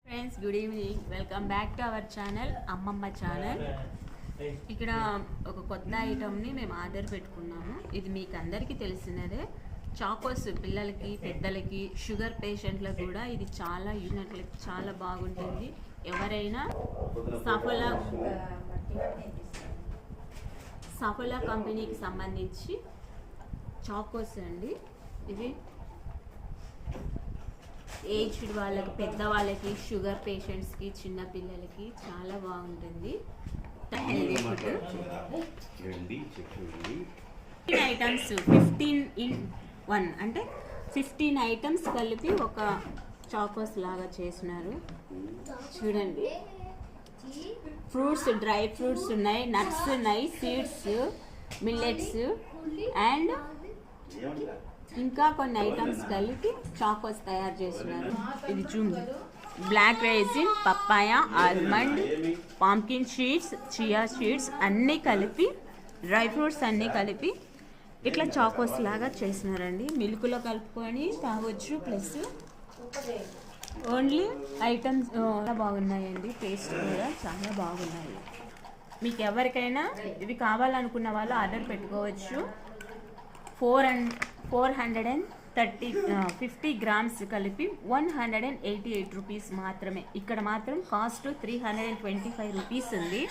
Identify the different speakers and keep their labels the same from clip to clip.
Speaker 1: Friends good evening, welcome back to our channel అమ్మమ్మ channel. ఇక్కడ ఒక కొత్త ఐటమ్ని మేము ఆర్డర్ పెట్టుకున్నాము. ఇది మీకు అందరికీ తెలిసినదే. చాకోస్ పిల్లలకి పెద్దలకి షుగర్ పేషెంట్లకు కూడా ఇది చాలా యూనిట్లకి చాలా బాగుంటుంది. ఎవరైనా సఫలా కంపెనీకి సంబంధించి చాకోస్ అండి. ఇది ఏజ్డ్ వాళ్ళకి, పెద్దవాళ్ళకి, షుగర్ పేషెంట్స్కి, చిన్న పిల్లలకి చాలా బాగుంటుంది. Healthy food. 15 ఐటమ్స్ 15 in 1 అంటే 15 ఐటమ్స్ కలిపి ఒక చాకోస్ లాగా చేసినారు. చూడండి, ఫ్రూట్స్, డ్రై ఫ్రూట్స్ ఉన్నాయి, నట్స్ ఉన్నాయి, సీడ్స్, మిల్లెట్స్ అండ్ ఇంకా కొన్ని ఐటమ్స్ కలిపి చాకోస్ తయారు చేస్తున్నారు. ఇది జూమ్ black raisin, papaya, almond, pumpkin seeds, chia seeds అన్నీ కలిపి, డ్రై ఫ్రూట్స్ అన్నీ కలిపి ఇట్లా చాకోస్ లాగా చేసినారండి. మిల్క్లో కలుపుకొని తాగొచ్చు. ప్లస్ ఓన్లీ ఐటమ్స్ చాలా బాగున్నాయండి. టేస్ట్ కూడా చాలా బాగున్నాయి. మీకు ఎవరికైనా ఇవి కావాలనుకున్న వాళ్ళు ఆర్డర్ పెట్టుకోవచ్చు. 450 గ్రామ్స్ కలిపి 188 రూపీస్ మాత్రమే. ఇక్కడ మాత్రం కాస్ట్ 325 రూపీస్ ఉంది.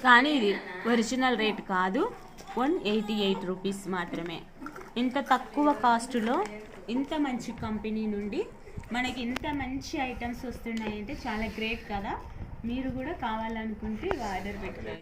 Speaker 1: కానీ ఇది ఒరిజినల్ రేట్ కాదు, 188 రూపీస్ మాత్రమే. ఇంత తక్కువ కాస్ట్లో ఇంత మంచి కంపెనీ నుండి మనకి ఇంత మంచి ఐటమ్స్ వస్తున్నాయంటే చాలా గ్రేట్ కదా. మీరు కూడా కావాలనుకుంటే ఆర్డర్ పెట్టుకోండి.